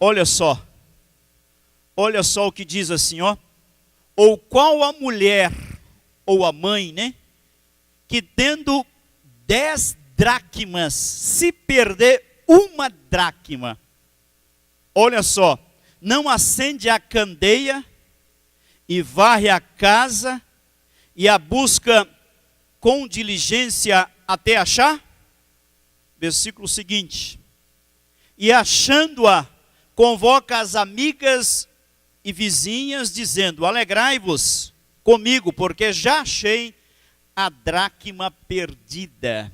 Olha só o que diz assim, ó. Ou qual a mulher, ou a mãe, né? Que tendo 10 dracmas, se perder uma dracma, olha só, não acende a candeia e varre a casa e a busca com diligência até achar? Versículo seguinte. E achando-a, convoca as amigas e vizinhas, dizendo: alegrai-vos comigo, porque já achei a dracma perdida.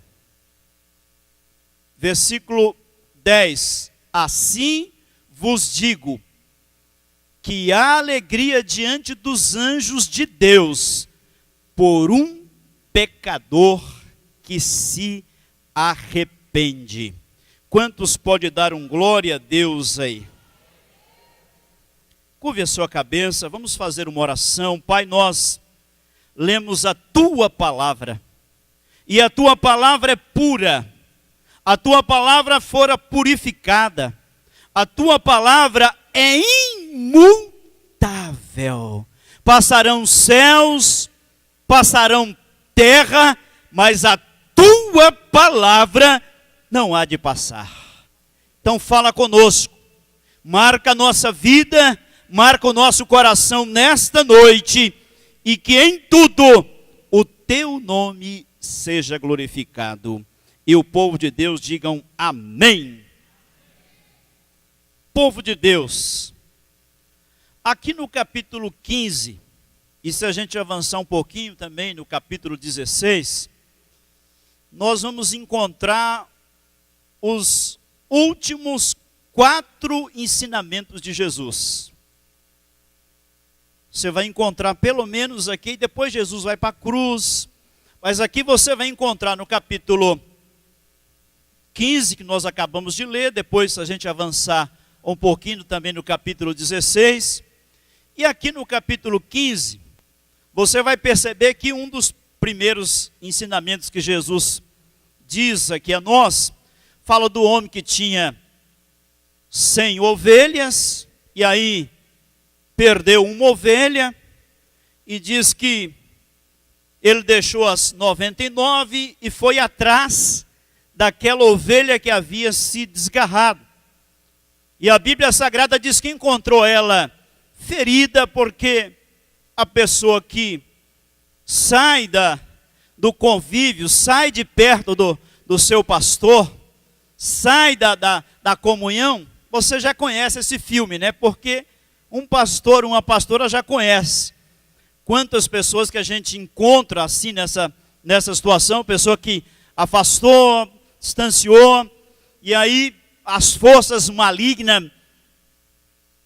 Versículo 10. Assim vos digo, que há alegria diante dos anjos de Deus, por um pecador que se arrepende. Quantos pode dar um glória a Deus aí? Curve a sua cabeça, vamos fazer uma oração. Pai, nós lemos a Tua palavra, e a Tua palavra é pura, a Tua palavra fora purificada, a Tua palavra é imutável. Passarão céus, passarão terra, mas a Tua palavra não há de passar. Então fala conosco, marca a nossa vida, marca o nosso coração nesta noite, e que em tudo o Teu nome seja glorificado. E o povo de Deus digam amém. Povo de Deus, aqui no capítulo 15, e se a gente avançar um pouquinho também no capítulo 16, nós vamos encontrar os últimos 4 ensinamentos de Jesus. Você vai encontrar pelo menos aqui, depois Jesus vai para a cruz, mas aqui você vai encontrar no capítulo 15, que nós acabamos de ler, depois se a gente avançar um pouquinho também no capítulo 16, e aqui no capítulo 15, você vai perceber que um dos primeiros ensinamentos que Jesus diz aqui a nós, fala do homem que tinha 100 ovelhas, e aí perdeu uma ovelha, e diz que ele deixou as 99 e foi atrás daquela ovelha que havia se desgarrado. E a Bíblia Sagrada diz que encontrou ela ferida, porque a pessoa que sai do convívio, sai de perto do seu pastor, sai da comunhão, você já conhece esse filme, né? Porque um pastor, uma pastora já conhece. Quantas pessoas que a gente encontra assim nessa situação, pessoa que afastou, distanciou, e aí as forças malignas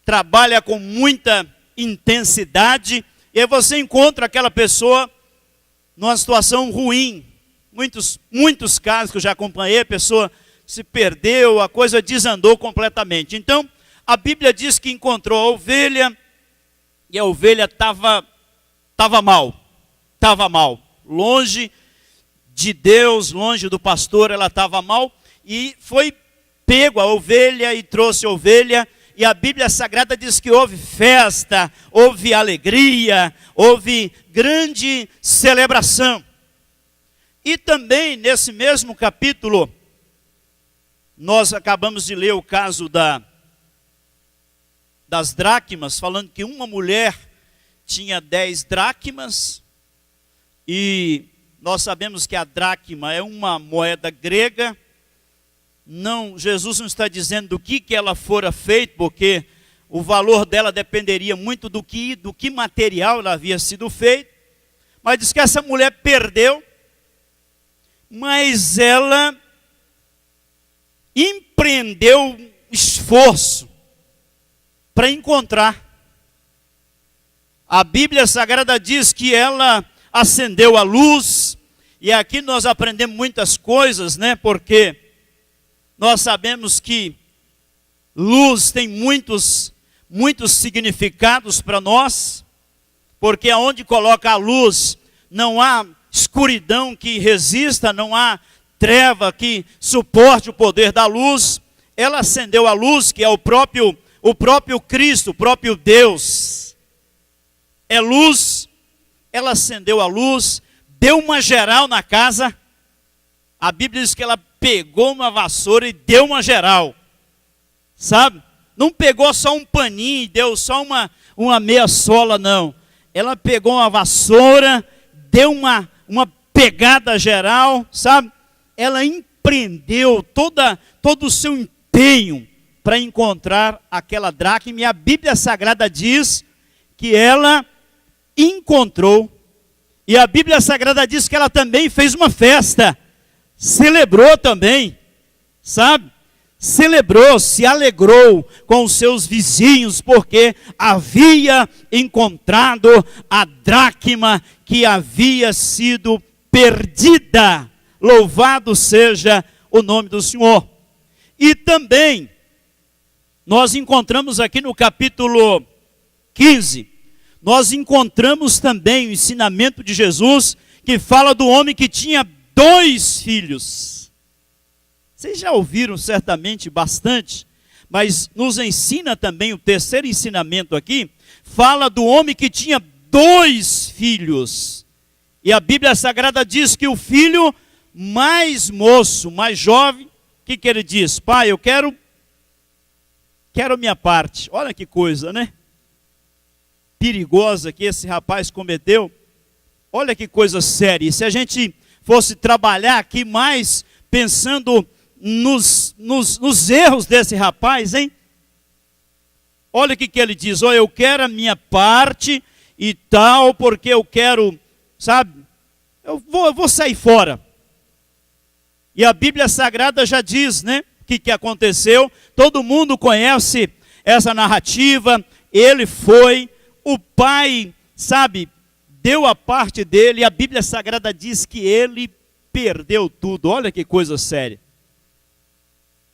trabalham com muita intensidade, e aí você encontra aquela pessoa numa situação ruim. Muitos casos que eu já acompanhei, a pessoa se perdeu, a coisa desandou completamente. Então, a Bíblia diz que encontrou a ovelha, e a ovelha estava mal, longe de Deus, longe do pastor, ela estava mal, e foi pego a ovelha e trouxe a ovelha, e a Bíblia Sagrada diz que houve festa, houve alegria, houve grande celebração. E também nesse mesmo capítulo, nós acabamos de ler o caso das dracmas, falando que uma mulher tinha 10 dracmas, e nós sabemos que a dracma é uma moeda grega. Não, Jesus não está dizendo do que ela fora feita, porque o valor dela dependeria muito do que material ela havia sido feita, mas diz que essa mulher perdeu, mas ela empreendeu esforço para encontrar. A Bíblia Sagrada diz que ela acendeu a luz, e aqui nós aprendemos muitas coisas, né? Porque nós sabemos que luz tem muitos significados para nós, porque aonde coloca a luz, não há escuridão que resista, não há treva que suporte o poder da luz. Ela acendeu a luz, que é o próprio o próprio Cristo, o próprio Deus, é luz. Ela acendeu a luz, deu uma geral na casa. A Bíblia diz que ela pegou uma vassoura e deu uma geral, sabe? Não pegou só um paninho e deu só uma meia sola, não. Ela pegou uma vassoura, deu uma pegada geral, sabe? Ela empreendeu todo o seu empenho para encontrar aquela dracma. E a Bíblia Sagrada diz que ela encontrou. E a Bíblia Sagrada diz que ela também fez uma festa. Celebrou também, sabe? Celebrou, se alegrou com os seus vizinhos, porque havia encontrado a dracma que havia sido perdida. Louvado seja o nome do Senhor. E também, nós encontramos aqui no capítulo 15, nós encontramos também o ensinamento de Jesus, que fala do homem que tinha 2 filhos. Vocês já ouviram certamente bastante, mas nos ensina também o terceiro ensinamento aqui, fala do homem que tinha 2 filhos. E a Bíblia Sagrada diz que o filho mais moço, mais jovem, o que ele diz? Pai, eu quero minha parte. Olha que coisa, né? Perigosa que esse rapaz cometeu. Olha que coisa séria. E se a gente fosse trabalhar aqui mais pensando nos erros desse rapaz, hein? Olha o que ele diz: oh, eu quero a minha parte e tal, porque eu quero, sabe, eu vou sair fora. E a Bíblia Sagrada já diz, né, o que aconteceu. Todo mundo conhece essa narrativa. Ele foi, o pai, sabe, deu a parte dele, e a Bíblia Sagrada diz que ele perdeu tudo. Olha que coisa séria.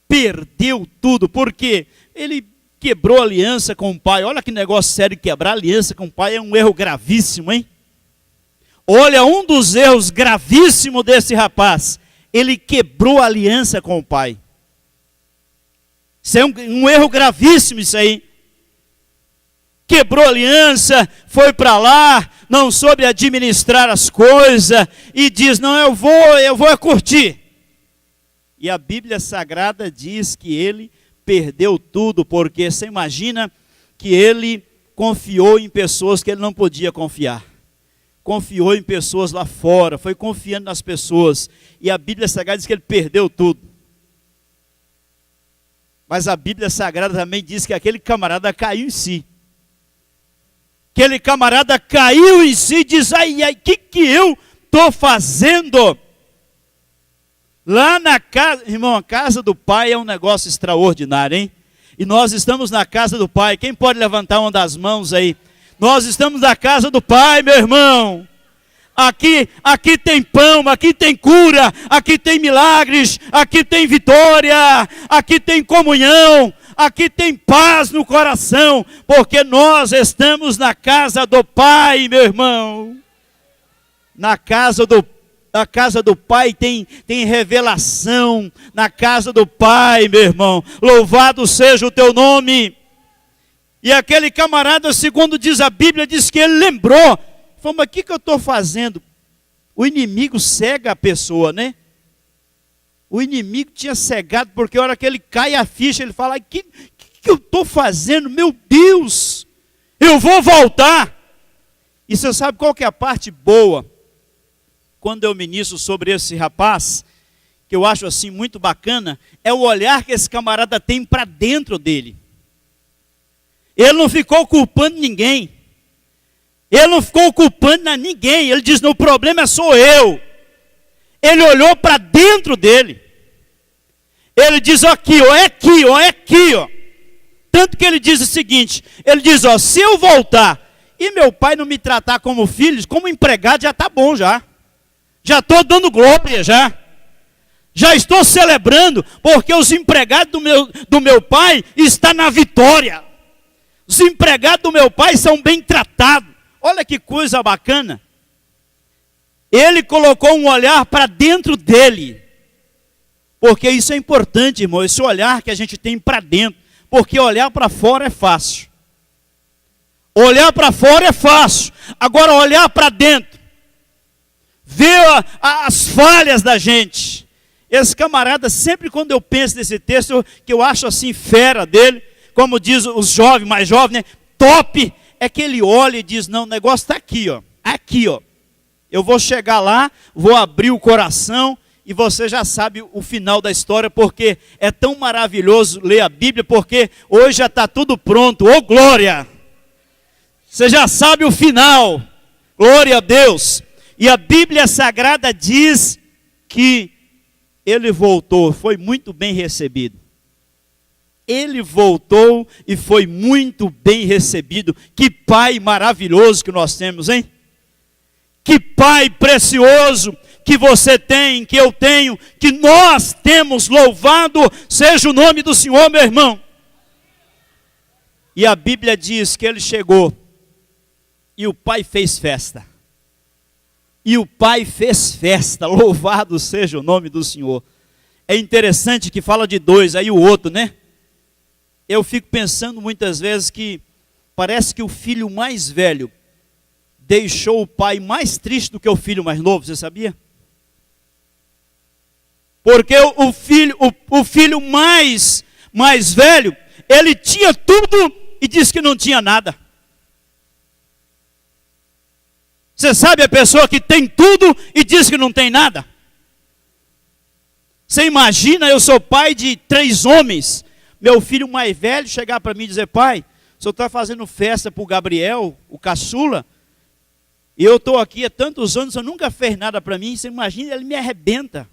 Perdeu tudo, porque ele quebrou aliança com o pai. Olha que negócio sério, quebrar aliança com o pai é um erro gravíssimo, hein? Olha, um dos erros gravíssimos desse rapaz, ele quebrou a aliança com o pai. Isso é um erro gravíssimo, isso aí. Quebrou a aliança, foi para lá, não soube administrar as coisas, e diz, não, eu vou curtir. E a Bíblia Sagrada diz que ele perdeu tudo, porque você imagina que ele confiou em pessoas que ele não podia confiar. Confiou em pessoas lá fora, foi confiando nas pessoas, e a Bíblia Sagrada diz que ele perdeu tudo. Mas a Bíblia Sagrada também diz que aquele camarada caiu em si. Aquele camarada caiu em si e diz, ai, o que eu estou fazendo? Lá na casa, irmão, a casa do pai é um negócio extraordinário, hein? E nós estamos na casa do pai. Quem pode levantar uma das mãos aí? Nós estamos na casa do pai, meu irmão. Aqui tem pão, aqui tem cura, aqui tem milagres, aqui tem vitória, aqui tem comunhão, aqui tem paz no coração, porque nós estamos na casa do pai, meu irmão. Na casa do pai tem revelação, na casa do pai, meu irmão. Louvado seja o teu nome. E aquele camarada, segundo diz a Bíblia, diz que ele lembrou. Falou, mas o que eu estou fazendo? O inimigo cega a pessoa, né? O inimigo tinha cegado, porque a hora que ele cai a ficha, ele fala, o que eu estou fazendo? Meu Deus, eu vou voltar. E você sabe qual que é a parte boa? Quando eu ministro sobre esse rapaz, que eu acho assim muito bacana, é o olhar que esse camarada tem para dentro dele. Ele não ficou culpando ninguém. Ele não ficou culpando ninguém. Ele diz, o problema sou eu. Ele olhou para dentro dele. Ele diz, ó, aqui, ó, é aqui, ó, é aqui, ó. Tanto que ele diz o seguinte, ele diz, ó, se eu voltar e meu pai não me tratar como filho, como empregado, já está bom já. Já estou dando glória já. Já estou celebrando, porque os empregados do meu pai estão na vitória. Os empregados do meu pai são bem tratados. Olha que coisa bacana. Ele colocou um olhar para dentro dele. Porque isso é importante, irmão, esse olhar que a gente tem para dentro. porque olhar para fora é fácil. Olhar para fora é fácil. Agora olhar para dentro, ver as falhas da gente. Esse camarada, sempre quando eu penso nesse texto, que eu acho assim fera dele, como diz os jovens, mais jovens, né? Top, é que ele olha e diz, não, o negócio está aqui, ó. Aqui, ó. Eu vou chegar lá, vou abrir o coração, e você já sabe o final da história, porque é tão maravilhoso ler a Bíblia, porque hoje já está tudo pronto. Ô glória! Você já sabe o final. Glória a Deus. E a Bíblia Sagrada diz que ele voltou, foi muito bem recebido. Ele voltou e foi muito bem recebido. Que pai maravilhoso que nós temos, hein? Que pai precioso que você tem, que eu tenho, que nós temos. Louvado seja o nome do Senhor, meu irmão. E a Bíblia diz que ele chegou e o pai fez festa. E o pai fez festa, louvado seja o nome do Senhor. É interessante que fala de dois, aí o outro, né? Eu fico pensando muitas vezes que parece que o filho mais velho deixou o pai mais triste do que o filho mais novo, você sabia? Porque o filho mais velho, ele tinha tudo e disse que não tinha nada. Você sabe a pessoa que tem tudo e diz que não tem nada? Você imagina, eu sou pai de 3 homens, meu filho mais velho chegar para mim e dizer, pai, o senhor está fazendo festa para o Gabriel, o caçula, e eu estou aqui há tantos anos, o senhor nunca fez nada para mim. Você imagina, ele me arrebenta,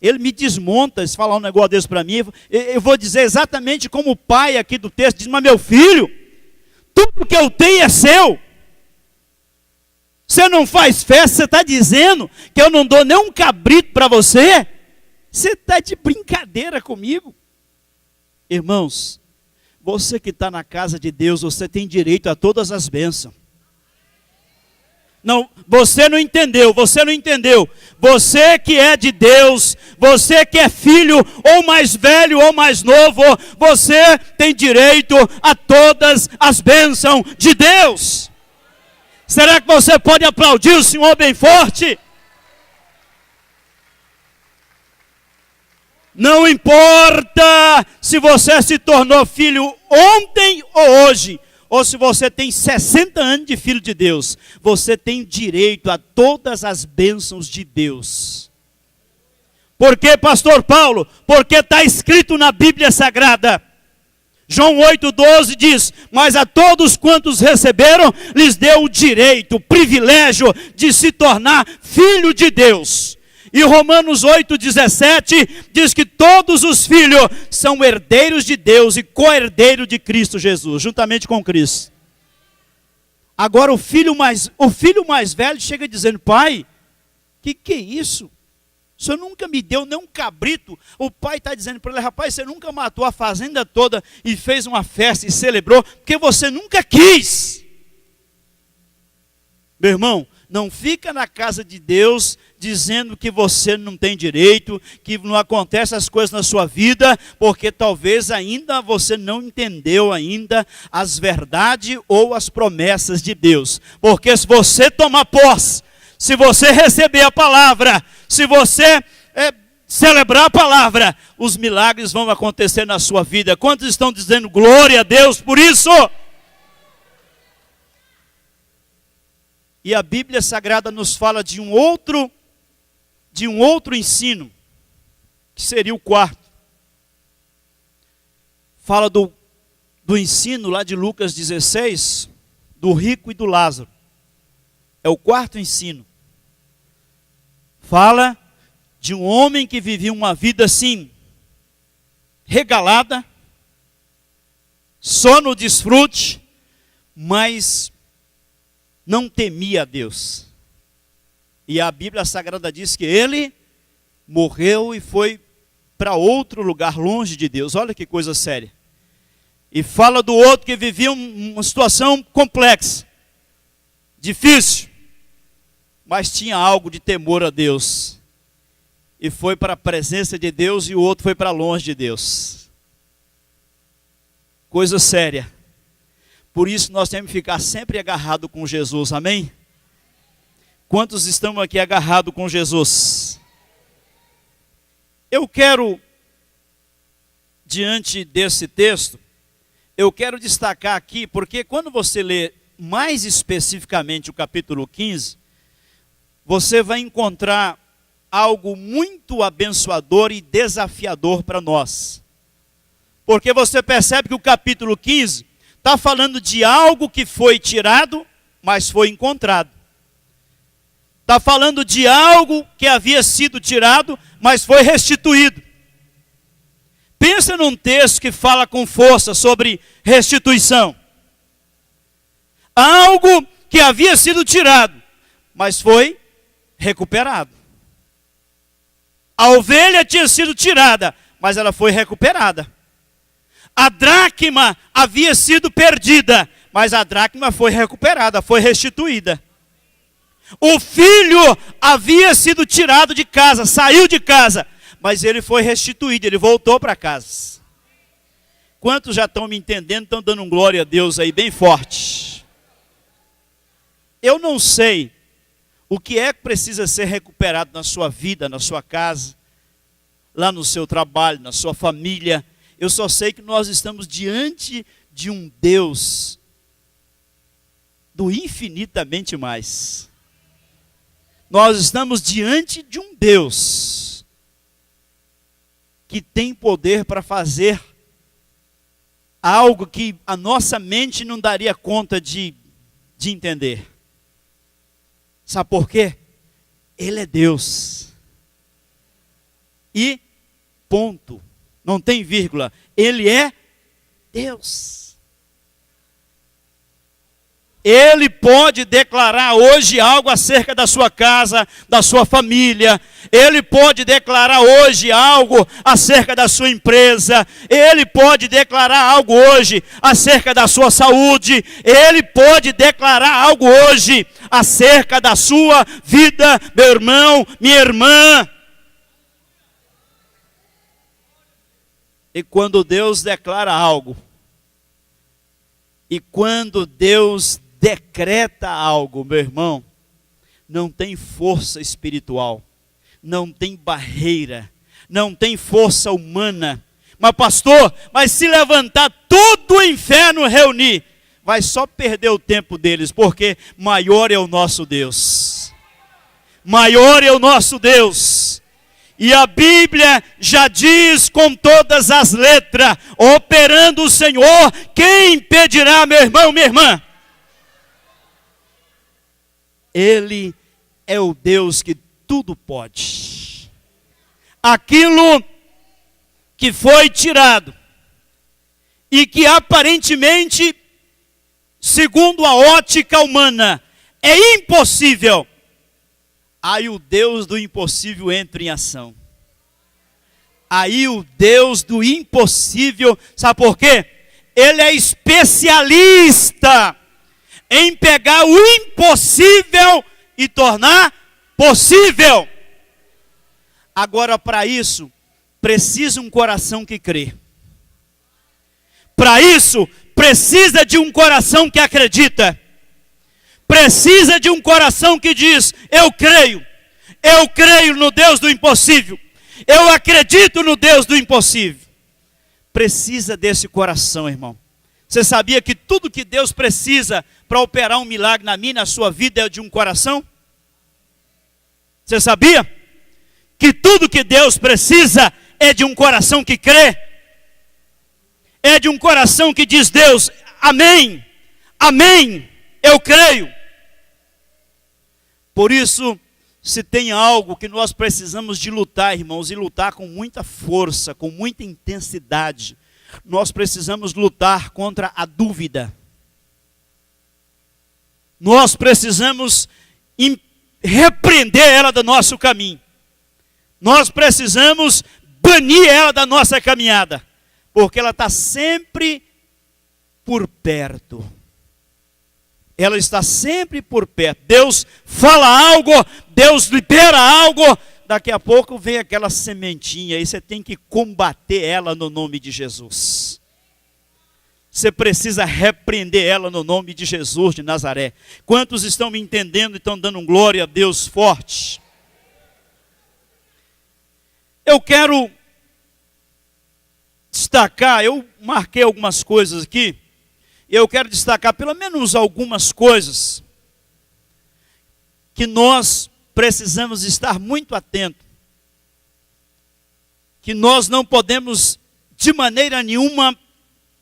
ele me desmonta, se falar um negócio desse para mim, eu vou dizer exatamente como o pai aqui do texto diz, mas meu filho, tudo que eu tenho é seu. Você não faz festa, você está dizendo que eu não dou nem um cabrito para você? Você está de brincadeira comigo? Irmãos, você que está na casa de Deus, você tem direito a todas as bênçãos. Não, você não entendeu. Você que é de Deus, você que é filho, ou mais velho ou mais novo, você tem direito a todas as bênçãos de Deus. Será que você pode aplaudir o Senhor bem forte? Não importa se você se tornou filho ontem ou hoje, ou se você tem 60 anos de filho de Deus, você tem direito a todas as bênçãos de Deus. Por que, pastor Paulo? Porque está escrito na Bíblia Sagrada. João 8,12 diz, mas a todos quantos receberam, lhes deu o direito, o privilégio de se tornar filho de Deus. E Romanos 8,17 diz que todos os filhos são herdeiros de Deus e co-herdeiros de Cristo Jesus, juntamente com Cristo. Agora o filho mais velho chega dizendo, pai, que é isso? O senhor nunca me deu nem um cabrito. O pai está dizendo para ele, rapaz, você nunca matou a fazenda toda e fez uma festa e celebrou, porque você nunca quis. Meu irmão, não fica na casa de Deus dizendo que você não tem direito, que não acontecem as coisas na sua vida, porque talvez ainda você não entendeu ainda as verdades ou as promessas de Deus. Porque se você tomar posse, se você receber a palavra, se você celebrar a palavra, os milagres vão acontecer na sua vida. Quantos estão dizendo glória a Deus por isso? E a Bíblia Sagrada nos fala de um outro ensino, que seria o quarto. Fala do ensino lá de Lucas 16, do rico e do Lázaro. É o quarto ensino. Fala de um homem que vivia uma vida assim, regalada, só no desfrute, mas não temia a Deus. E a Bíblia Sagrada diz que ele morreu e foi para outro lugar, longe de Deus. Olha que coisa séria. E fala do outro que vivia uma situação complexa, difícil, mas tinha algo de temor a Deus. E foi para a presença de Deus e o outro foi para longe de Deus. coisa séria. Por isso nós temos que ficar sempre agarrado com Jesus, amém? Quantos estão aqui agarrados com Jesus? Eu quero, diante desse texto, eu quero destacar aqui, porque quando você lê mais especificamente o capítulo 15, você vai encontrar algo muito abençoador e desafiador para nós. Porque você percebe que o capítulo 15 está falando de algo que foi tirado, mas foi encontrado. Está falando de algo que havia sido tirado, mas foi restituído. Pensa num texto que fala com força sobre restituição. Algo que havia sido tirado, mas foi recuperado. A ovelha tinha sido tirada, mas ela foi recuperada. A dracma havia sido perdida, mas a dracma foi recuperada, foi restituída. O filho havia sido tirado de casa, saiu de casa, mas ele foi restituído, ele voltou para casa. Quantos já estão me entendendo, estão dando um glória a Deus aí bem forte? Eu não sei o que é que precisa ser recuperado na sua vida, na sua casa, lá no seu trabalho, na sua família. Eu só sei que nós estamos diante de um Deus do infinitamente mais. Nós estamos diante de um Deus que tem poder para fazer algo que a nossa mente não daria conta de entender. Sabe por quê? Ele é Deus. E ponto. Não tem vírgula. Ele é Deus. Ele pode declarar hoje algo acerca da sua casa, da sua família. Ele pode declarar hoje algo acerca da sua empresa. Ele pode declarar algo hoje acerca da sua saúde. Ele pode declarar algo hoje acerca da sua vida, meu irmão, minha irmã. E quando Deus declara algo, e quando Deus decreta algo, meu irmão, não tem força espiritual, não tem barreira, não tem força humana. Mas pastor, mas se levantar todo o inferno reunir, vai só perder o tempo deles, porque maior é o nosso Deus. Maior é o nosso Deus. E a Bíblia já diz com todas as letras, operando o Senhor, quem impedirá, meu irmão, minha irmã? Ele é o Deus que tudo pode. Aquilo que foi tirado e que aparentemente, segundo a ótica humana, é impossível, aí o Deus do impossível entra em ação. Aí o Deus do impossível, sabe por quê? Ele é especialista em pegar o impossível e tornar possível. Agora, para isso, precisa um coração que crê. Para isso, precisa de um coração que acredita. Precisa de um coração que diz, eu creio no Deus do impossível. Eu acredito no Deus do impossível. Precisa desse coração, irmão. Você sabia que tudo que Deus precisa para operar um milagre na minha e na sua vida é de um coração? Você sabia? Que tudo que Deus precisa é de um coração que crê. É de um coração que diz, Deus, amém, amém, eu creio. Por isso, se tem algo que nós precisamos de lutar, irmãos, e lutar com muita força, com muita intensidade, nós precisamos lutar contra a dúvida. Nós precisamos repreender ela do nosso caminho. Nós precisamos banir ela da nossa caminhada, porque ela está sempre por perto. Ela está sempre por perto. Deus fala algo, Deus libera algo, daqui a pouco vem aquela sementinha, e você tem que combater ela no nome de Jesus. Você precisa repreender ela no nome de Jesus de Nazaré. Quantos estão me entendendo e estão dando um glória a Deus forte? Eu quero destacar, eu marquei algumas coisas aqui, eu quero destacar pelo menos algumas coisas que nós precisamos estar muito atentos, que nós não podemos de maneira nenhuma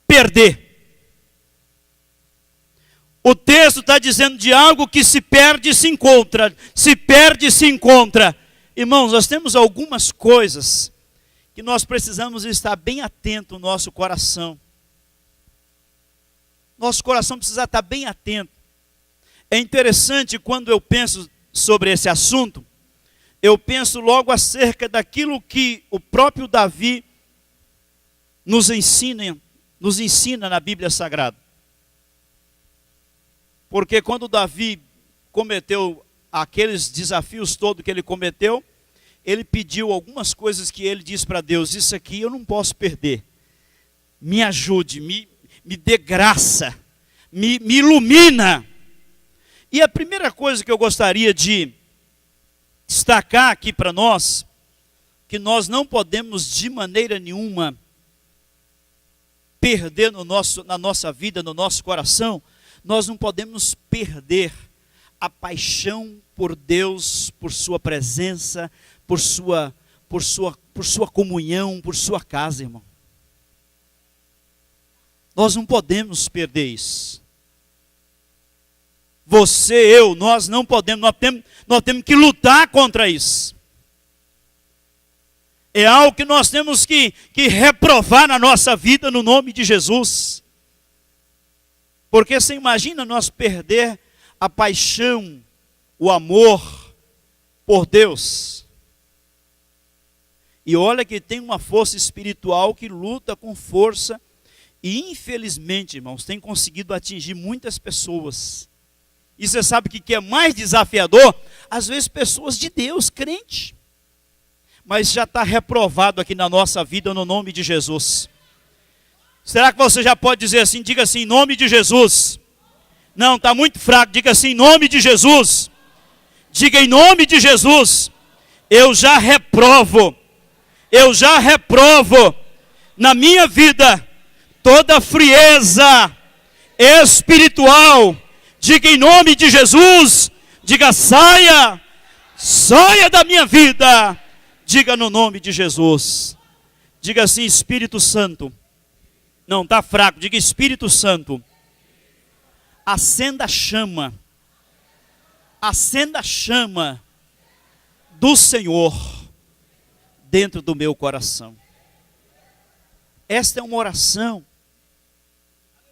perder. O texto está dizendo de algo que se perde e se encontra, se perde e se encontra. Irmãos, nós temos algumas coisas que nós precisamos estar bem atento no nosso coração. Nosso coração precisa estar bem atento. É interessante quando eu penso sobre esse assunto, eu penso logo acerca daquilo que o próprio Davi nos ensina na Bíblia Sagrada. Porque quando Davi cometeu aqueles desafios todos que ele cometeu, ele pediu algumas coisas que ele disse para Deus: isso aqui eu não posso perder. Me ajude, me dê graça, me ilumina. E a primeira coisa que eu gostaria de destacar aqui para nós, que nós não podemos de maneira nenhuma perder na nossa vida, no nosso coração, nós não podemos perder a paixão por Deus, por sua presença, por sua comunhão, por sua casa, irmão. Nós não podemos perder isso. Você, eu, nós não podemos, nós temos que lutar contra isso. É algo que nós temos que reprovar na nossa vida no nome de Jesus. Porque você imagina nós perder a paixão, o amor por Deus. E olha que tem uma força espiritual que luta com força e infelizmente, irmãos, tem conseguido atingir muitas pessoas. E você sabe o que é mais desafiador? Às vezes pessoas de Deus, crente. Mas já está reprovado aqui na nossa vida no nome de Jesus. Será que você já pode dizer assim? Diga assim, em nome de Jesus. Não, está muito fraco. Diga assim, em nome de Jesus. Diga em nome de Jesus. Eu já reprovo na minha vida toda frieza espiritual. Diga em nome de Jesus. Diga, saia da minha vida. Diga no nome de Jesus. Diga assim, Espírito Santo. Não, está fraco. Diga, Espírito Santo. Acenda a chama. Acenda a chama do Senhor dentro do meu coração. Esta é uma oração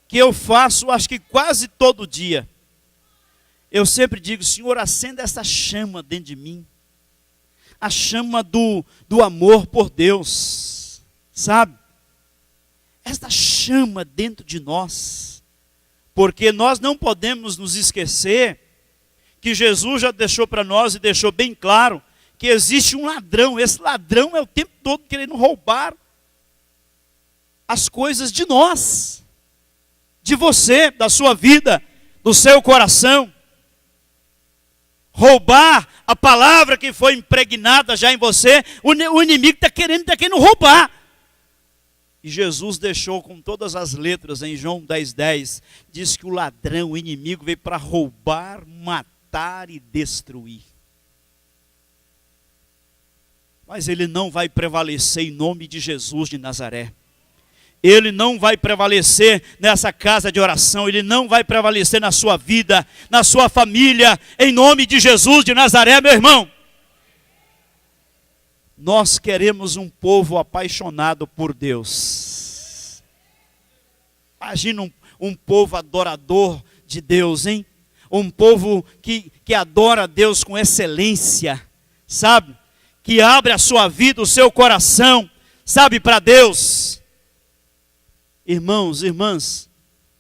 que eu faço, acho que quase todo dia. Eu sempre digo, Senhor, acenda essa chama dentro de mim. A chama do amor por Deus, sabe? Esta chama dentro de nós. Porque nós não podemos nos esquecer que Jesus já deixou para nós e deixou bem claro que existe um ladrão. Esse ladrão é o tempo todo querendo roubar as coisas de nós, de você, da sua vida, do seu coração. Roubar a palavra que foi impregnada já em você, o inimigo está querendo roubar. E Jesus deixou com todas as letras em João 10:10, diz que o ladrão, o inimigo, veio para roubar, matar e destruir. Mas ele não vai prevalecer em nome de Jesus de Nazaré. Ele não vai prevalecer nessa casa de oração, ele não vai prevalecer na sua vida, na sua família, em nome de Jesus de Nazaré, meu irmão. Nós queremos um povo apaixonado por Deus. Imagina um povo adorador de Deus, hein? Um povo que adora a Deus com excelência, sabe? Que abre a sua vida, o seu coração, sabe, para Deus. Irmãos, irmãs,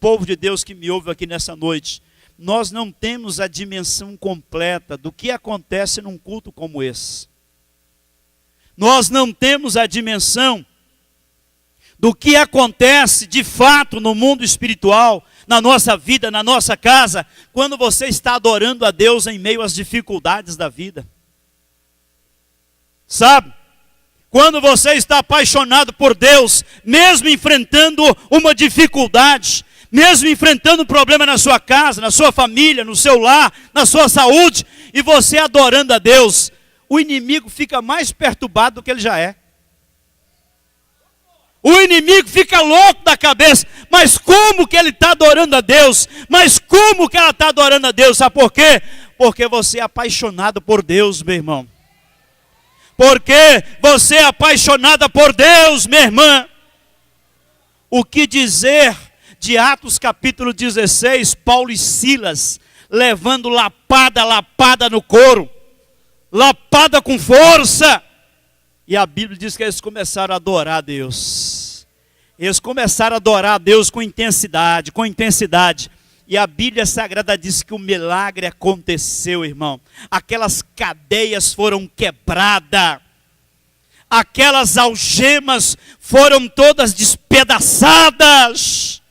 povo de Deus que me ouve aqui nessa noite, nós não temos a dimensão completa do que acontece num culto como esse. Nós não temos a dimensão do que acontece de fato no mundo espiritual, na nossa vida, na nossa casa, quando você está adorando a Deus em meio às dificuldades da vida. Sabe? Quando você está apaixonado por Deus, mesmo enfrentando uma dificuldade, mesmo enfrentando um problema na sua casa, na sua família, no seu lar, na sua saúde, e você adorando a Deus, o inimigo fica mais perturbado do que ele já é. O inimigo fica louco da cabeça. Mas como que ele está adorando a Deus? Mas como que ela está adorando a Deus? Sabe por quê? Porque você é apaixonado por Deus, meu irmão. Porque você é apaixonada por Deus, minha irmã. O que dizer de Atos capítulo 16, Paulo e Silas levando lapada no couro, lapada com força. E a Bíblia diz que eles começaram a adorar a Deus. Eles começaram a adorar a Deus com intensidade, com intensidade. E a Bíblia Sagrada diz que o milagre aconteceu, irmão. Aquelas cadeias foram quebradas. Aquelas algemas foram todas despedaçadas.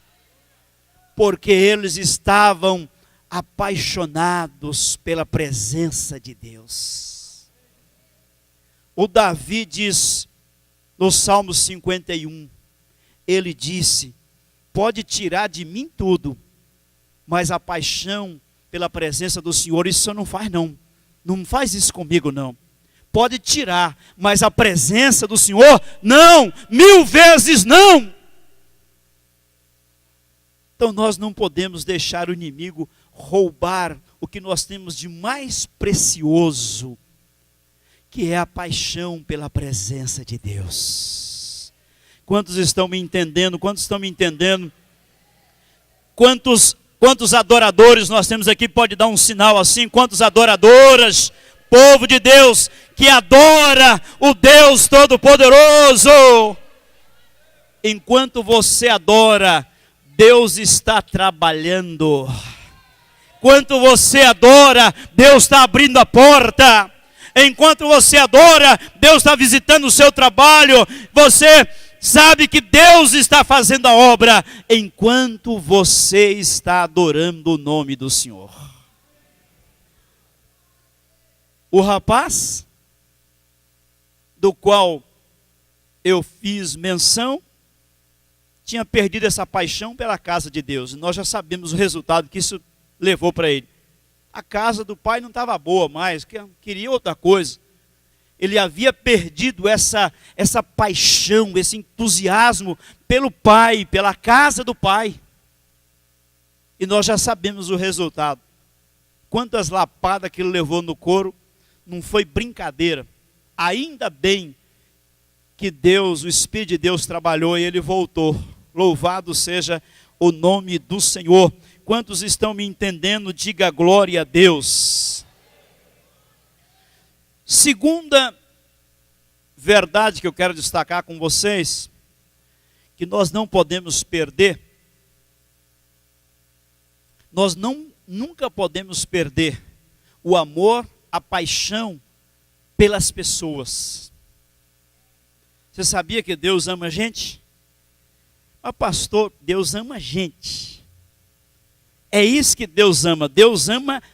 Porque eles estavam apaixonados pela presença de Deus. O Davi diz no Salmo 51, ele disse: pode tirar de mim tudo, mas a paixão pela presença do Senhor, isso você não faz não. Não faz isso comigo não. Pode tirar, mas a presença do Senhor, não, 1000 vezes não. Então nós não podemos deixar o inimigo roubar o que nós temos de mais precioso, que é a paixão pela presença de Deus. Quantos estão me entendendo? Quantos estão me entendendo? Quantos adoradores nós temos aqui? Pode dar um sinal assim. Quantas adoradoras, povo de Deus, que adora o Deus Todo-Poderoso. Enquanto você adora, Deus está trabalhando. Enquanto você adora, Deus está abrindo a porta. Enquanto você adora, Deus está visitando o seu trabalho. Você sabe que Deus está fazendo a obra enquanto você está adorando o nome do Senhor. O rapaz, do qual eu fiz menção, tinha perdido essa paixão pela casa de Deus. E nós já sabemos o resultado que isso levou para ele. A casa do pai não estava boa mais, queria outra coisa. Ele havia perdido essa paixão, esse entusiasmo pelo pai, pela casa do pai. E nós já sabemos o resultado. Quantas lapadas que ele levou no couro, não foi brincadeira. Ainda bem que Deus, o Espírito de Deus trabalhou e ele voltou. Louvado seja o nome do Senhor. Quantos estão me entendendo? Diga glória a Deus. Segunda verdade que eu quero destacar com vocês, que nós não podemos perder, nós nunca podemos perder o amor, a paixão pelas pessoas. Você sabia que Deus ama a gente? Mas pastor, Deus ama a gente. É isso que Deus ama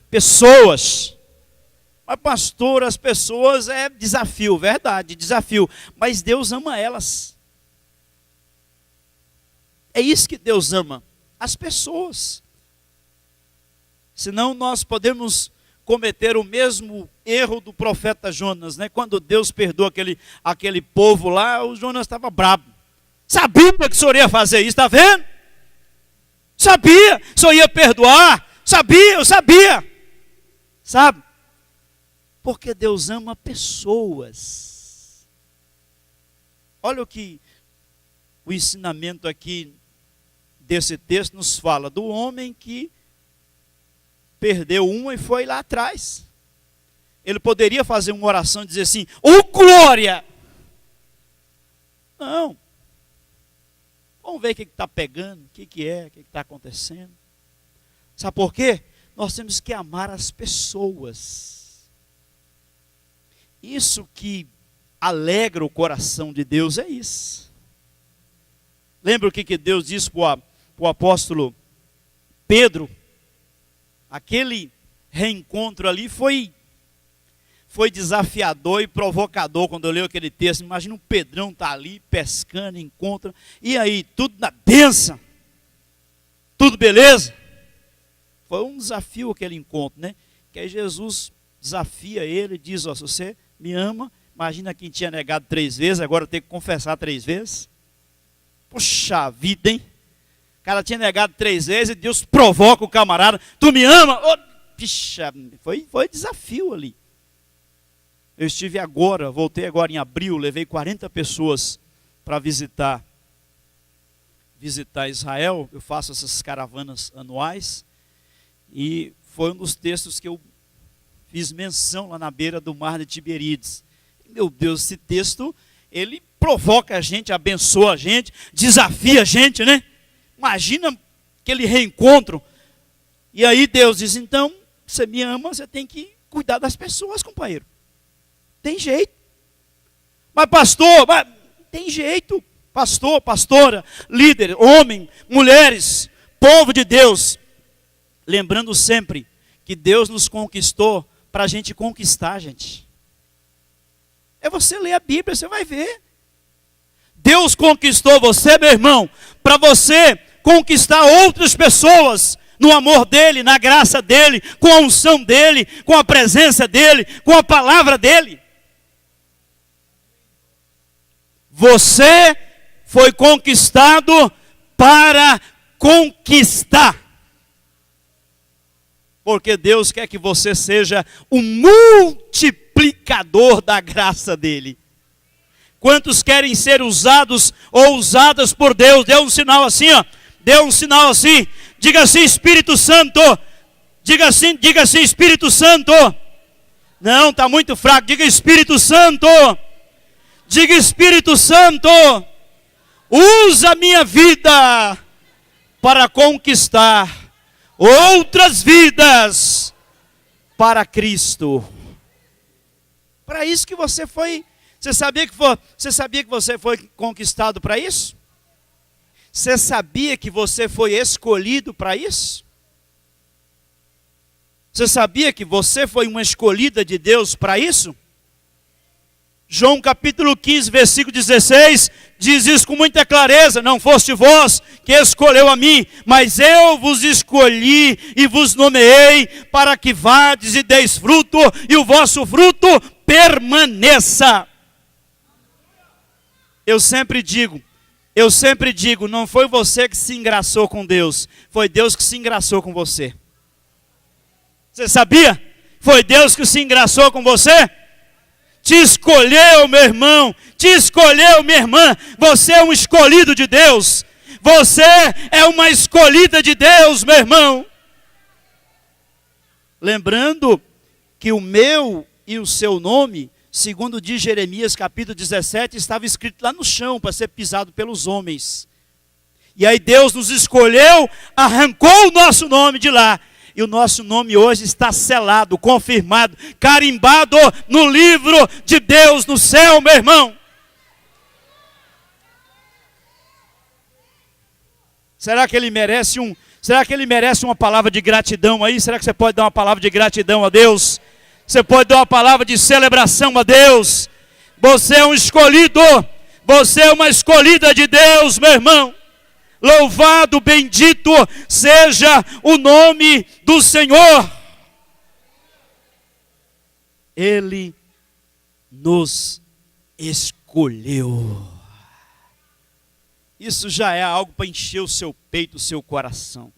pessoas. Mas pastor, as pessoas é desafio, verdade, desafio. Mas Deus ama elas. É isso que Deus ama, as pessoas. Senão nós podemos cometer o mesmo erro do profeta Jonas, né? Quando Deus perdoou aquele povo lá, o Jonas estava bravo. Sabia que o senhor ia fazer isso, está vendo? Sabia, o senhor ia perdoar. Eu sabia. Sabe? Porque Deus ama pessoas. Olha o que o ensinamento aqui desse texto nos fala. Do homem que perdeu uma e foi lá atrás. Ele poderia fazer uma oração e dizer assim: "Oh, glória!" Não. Vamos ver o que está pegando, o que está acontecendo. Sabe por quê? Nós temos que amar as pessoas. Isso que alegra o coração de Deus é isso. Lembra o que Deus disse para o apóstolo Pedro? Aquele reencontro ali foi desafiador e provocador quando eu leio aquele texto. Imagina um Pedrão tá ali pescando, encontra, e aí, tudo na bênção, tudo beleza? Foi um desafio aquele encontro, né? Que aí Jesus desafia ele e diz, ó, se você me ama, imagina quem tinha negado 3 vezes, agora tem que confessar 3 vezes. Poxa vida, hein? O cara tinha negado 3 vezes e Deus provoca o camarada, tu me ama? Oh, pixa, foi desafio ali. Eu estive agora, voltei agora em abril, levei 40 pessoas para visitar Israel. Eu faço essas caravanas anuais e foi um dos textos que eu fiz menção lá na beira do mar de Tiberíades. Meu Deus, esse texto, ele provoca a gente, abençoa a gente, desafia a gente, né? Imagina aquele reencontro. E aí Deus diz, então, você me ama, você tem que cuidar das pessoas, companheiro. Tem jeito. Mas pastor, tem jeito. Pastor, pastora, líder, homem, mulheres, povo de Deus. Lembrando sempre que Deus nos conquistou para a gente conquistar, gente. É você ler a Bíblia, você vai ver. Deus conquistou você, meu irmão, para você conquistar outras pessoas no amor dEle, na graça dEle, com a unção dEle, com a presença dEle, com a palavra dEle. Você foi conquistado para conquistar. Porque Deus quer que você seja o multiplicador da graça dEle. Quantos querem ser usados ou usadas por Deus? Dê um sinal assim, ó. Dê um sinal assim. Diga assim, Espírito Santo. Diga assim, Espírito Santo. Não, está muito fraco. Diga Espírito Santo. Diga Espírito Santo. Usa a minha vida para conquistar outras vidas para Cristo. Para isso que você foi. Você sabia que você foi conquistado para isso? Você sabia que você foi escolhido para isso? Você sabia que você foi uma escolhida de Deus para isso? João capítulo 15, versículo 16, diz isso com muita clareza. Não foste vós que escolheu a mim, mas eu vos escolhi e vos nomeei para que vades e deis fruto, e o vosso fruto permaneça. Eu sempre digo, não foi você que se engraçou com Deus, foi Deus que se engraçou com você. Você sabia? Foi Deus que se engraçou com você? Te escolheu, meu irmão, te escolheu, minha irmã. Você é um escolhido de Deus. Você é uma escolhida de Deus, meu irmão. Lembrando que o meu e o seu nome, segundo diz Jeremias capítulo 17, estava escrito lá no chão para ser pisado pelos homens. E aí Deus nos escolheu, arrancou o nosso nome de lá. E o nosso nome hoje está selado, confirmado, carimbado no livro de Deus no céu, meu irmão. Será que ele merece uma palavra de gratidão aí? Será que você pode dar uma palavra de gratidão a Deus? Você pode dar uma palavra de celebração a Deus? Você é um escolhido, você é uma escolhida de Deus, meu irmão. Louvado, bendito seja o nome do Senhor. Ele nos escolheu. Isso já é algo para encher o seu peito, o seu coração.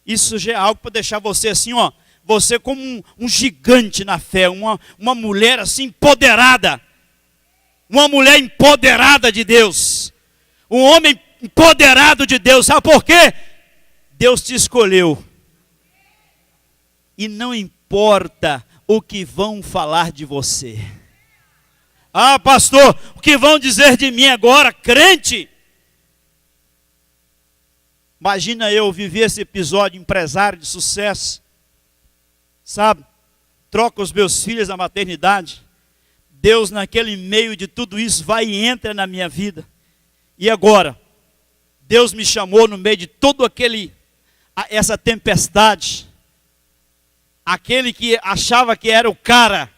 Isso já é algo para deixar você assim, ó, você como um gigante na fé, uma mulher assim empoderada. Uma mulher empoderada de Deus. Um homem empoderado de Deus. Sabe por quê? Deus te escolheu. E não importa o que vão falar de você. Ah, pastor, o que vão dizer de mim agora, crente? Imagina eu viver esse episódio, empresário de sucesso. Sabe? Troca os meus filhos da maternidade. Deus naquele meio de tudo isso vai e entra na minha vida. E agora, Deus me chamou no meio de todo essa tempestade, aquele que achava que era o cara.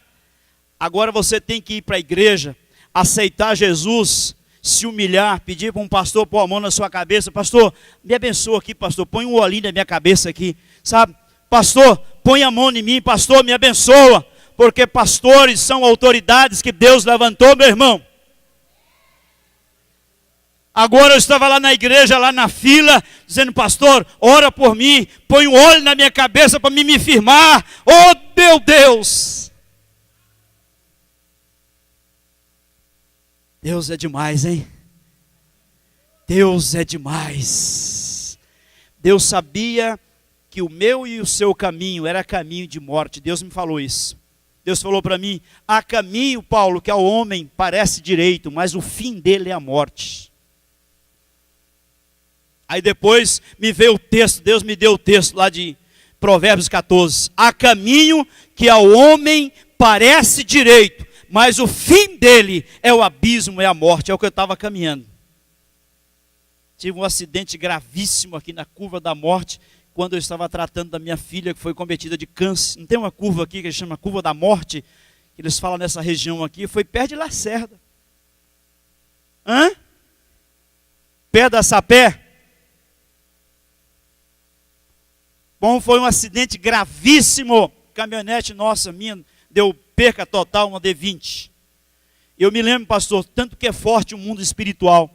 Agora você tem que ir para a igreja, aceitar Jesus, se humilhar, pedir para um pastor pôr a mão na sua cabeça. Pastor, me abençoa aqui, pastor, põe um olhinho na minha cabeça aqui, sabe? Pastor, põe a mão em mim, pastor, me abençoa, porque pastores são autoridades que Deus levantou, meu irmão. Agora eu estava lá na igreja, lá na fila, dizendo, pastor, ora por mim, põe um óleo na minha cabeça para me firmar. Oh, meu Deus! Deus é demais, hein? Deus é demais. Deus sabia que o meu e o seu caminho era caminho de morte. Deus me falou isso. Deus falou para mim, há caminho, Paulo, que ao homem parece direito, mas o fim dele é a morte. Aí depois me veio o texto, Deus me deu o texto lá de Provérbios 14. Há caminho que ao homem parece direito, mas o fim dele é o abismo, é a morte. É o que eu estava caminhando. Tive um acidente gravíssimo aqui na curva da morte, quando eu estava tratando da minha filha, que foi cometida de câncer. Não tem uma curva aqui que eles chamam curva da morte, que eles falam nessa região aqui, foi perto de Lacerda. Perto da Sapé. Bom, foi um acidente gravíssimo. Caminhonete nossa, minha, deu perca total, uma D20. Eu me lembro, pastor, tanto que é forte o mundo espiritual.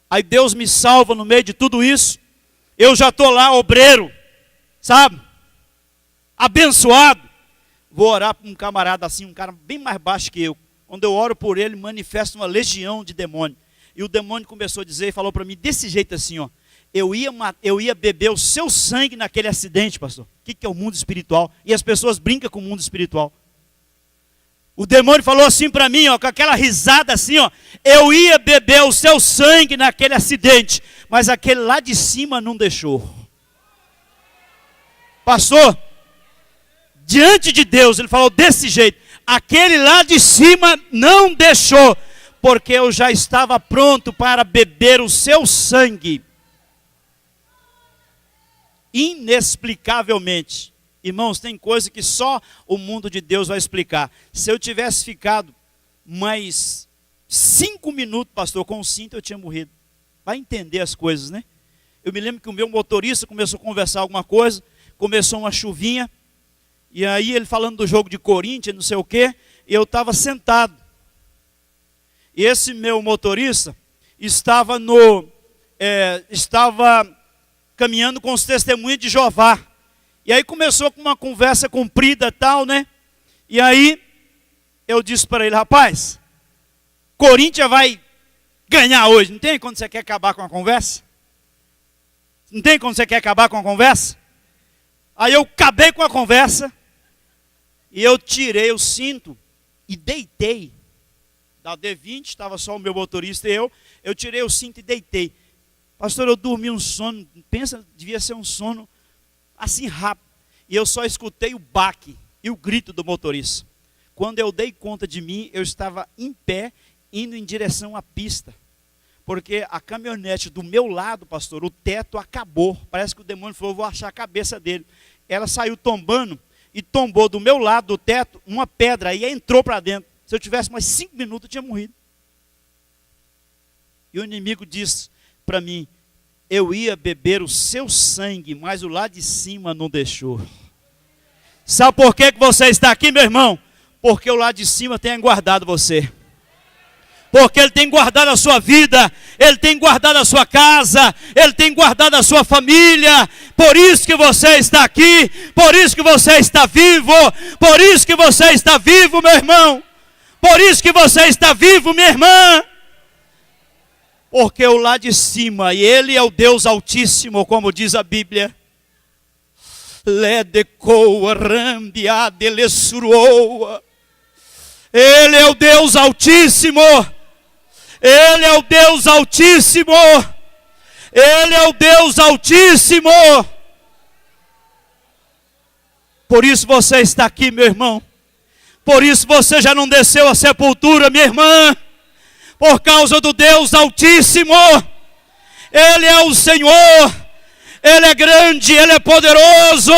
Aí Deus me salva no meio de tudo isso. Eu já estou lá, obreiro, sabe? Abençoado. Vou orar para um camarada assim, um cara bem mais baixo que eu. Quando eu oro por ele, manifesta uma legião de demônio. E o demônio começou a dizer, falou para mim desse jeito assim, ó. Eu ia beber o seu sangue naquele acidente, pastor. O que é o mundo espiritual? E as pessoas brincam com o mundo espiritual. O demônio falou assim para mim, ó, com aquela risada assim, ó. Eu ia beber o seu sangue naquele acidente, mas aquele lá de cima não deixou. Pastor, diante de Deus, ele falou desse jeito. Aquele lá de cima não deixou, porque eu já estava pronto para beber o seu sangue. Inexplicavelmente. Irmãos, tem coisa que só o mundo de Deus vai explicar. Se eu tivesse ficado mais 5 minutos, pastor, com o cinto, eu tinha morrido. Vai entender as coisas, né? Eu me lembro que o meu motorista começou a conversar alguma coisa, começou uma chuvinha, e aí ele falando do jogo de Corinthians, não sei o quê, e eu estava sentado. E esse meu motorista estava caminhando com os testemunhos de Jeová. E aí começou com uma conversa comprida e tal, né? E aí eu disse para ele, rapaz, Corinthians vai ganhar hoje. Não tem quando você quer acabar com a conversa? Não tem quando você quer acabar com a conversa? Aí eu acabei com a conversa e eu tirei o cinto e deitei. Da D20, estava só o meu motorista e eu tirei o cinto e deitei. Pastor, eu dormi um sono, pensa, devia ser um sono assim rápido. E eu só escutei o baque e o grito do motorista. Quando eu dei conta de mim, eu estava em pé, indo em direção à pista. Porque a caminhonete do meu lado, pastor, o teto acabou. Parece que o demônio falou, vou achar a cabeça dele. Ela saiu tombando e tombou do meu lado do teto uma pedra e entrou para dentro. Se eu tivesse mais 5 minutos, eu tinha morrido. E o inimigo disse para mim, eu ia beber o seu sangue, mas o lá de cima não deixou. Sabe por que você está aqui, meu irmão? Porque o lá de cima tem guardado você. Porque ele tem guardado a sua vida, ele tem guardado a sua casa, ele tem guardado a sua família. Por isso que você está aqui, por isso que você está vivo, por isso que você está vivo, meu irmão. Por isso que você está vivo, minha irmã. Porque o lá de cima, e ele é o Deus Altíssimo, como diz a Bíblia. Ele é o Deus Altíssimo. Ele é o Deus Altíssimo. Ele é o Deus Altíssimo. Por isso você está aqui, meu irmão. Por isso você já não desceu à sepultura, minha irmã. por causa do Deus Altíssimo. Ele é o Senhor, Ele é grande, Ele é poderoso.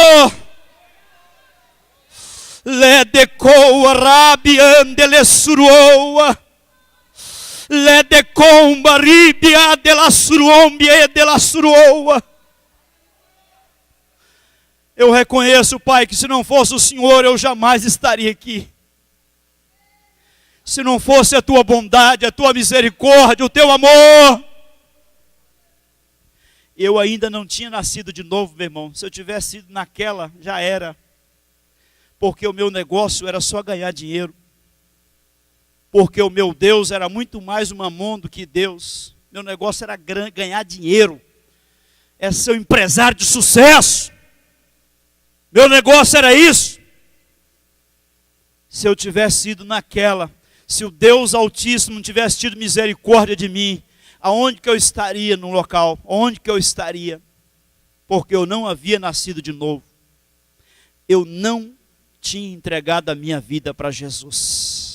Ledecoa rabiande suruoa. Ledecomba ribia de la suruombie de la suruoa. Eu reconheço, Pai, que se não fosse o Senhor, eu jamais estaria aqui. Se não fosse a tua bondade, a tua misericórdia, o teu amor, eu ainda não tinha nascido de novo, meu irmão. Se eu tivesse sido naquela, já era. Porque o meu negócio era só ganhar dinheiro. Porque o meu Deus era muito mais um mamon do que Deus. Meu negócio era ganhar dinheiro. É ser um empresário de sucesso. Meu negócio era isso. Se eu tivesse ido naquela, se o Deus Altíssimo não tivesse tido misericórdia de mim, aonde que eu estaria no local? Onde que eu estaria? Porque eu não havia nascido de novo. Eu não tinha entregado a minha vida para Jesus.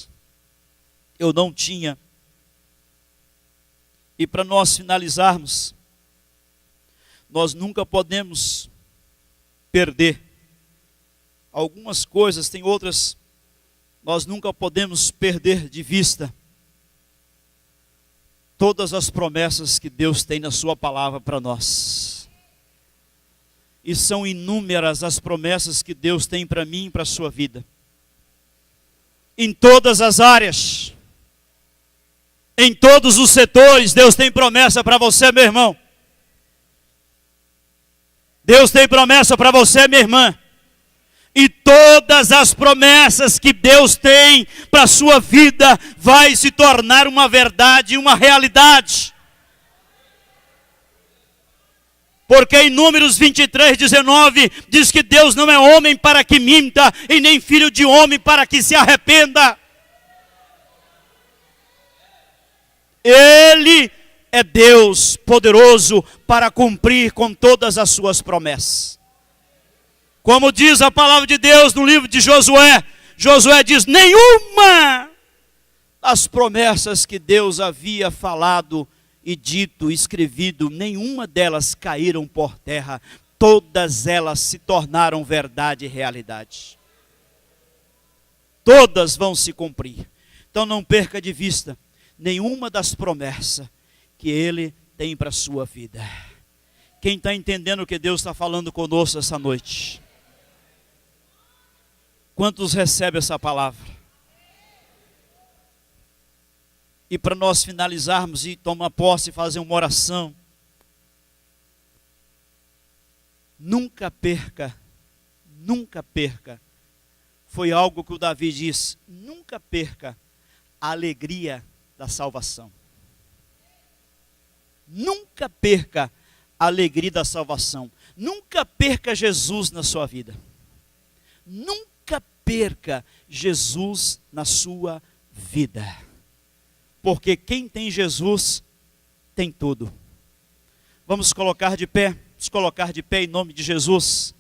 Eu não tinha. E para nós finalizarmos, nós nunca podemos perder. Algumas coisas, tem outras, nós nunca podemos perder de vista. Todas as promessas que Deus tem na sua palavra para nós. E são inúmeras as promessas que Deus tem para mim e para a sua vida. Em todas as áreas. Em todos os setores, Deus tem promessa para você, meu irmão. Deus tem promessa para você, minha irmã. E todas as promessas que Deus tem para a sua vida vai se tornar uma verdade, uma realidade. Porque em Números 23:19 diz que Deus não é homem para que minta, e nem filho de homem para que se arrependa. Ele é Deus poderoso para cumprir com todas as suas promessas. Como diz a palavra de Deus no livro de Josué, Josué diz: nenhuma das promessas que Deus havia falado e dito, escrevido, nenhuma delas caíram por terra. Todas elas se tornaram verdade e realidade. Todas vão se cumprir. Então não perca de vista nenhuma das promessas que Ele tem para a sua vida. Quem está entendendo o que Deus está falando conosco essa noite? Quantos recebem essa palavra? E para nós finalizarmos e tomar posse e fazer uma oração, nunca perca, foi algo que o Davi diz, nunca perca a alegria da salvação. Nunca perca a alegria da salvação. Nunca perca Jesus na sua vida. Nunca perca Jesus na sua vida. Porque quem tem Jesus tem tudo. Vamos colocar de pé em nome de Jesus.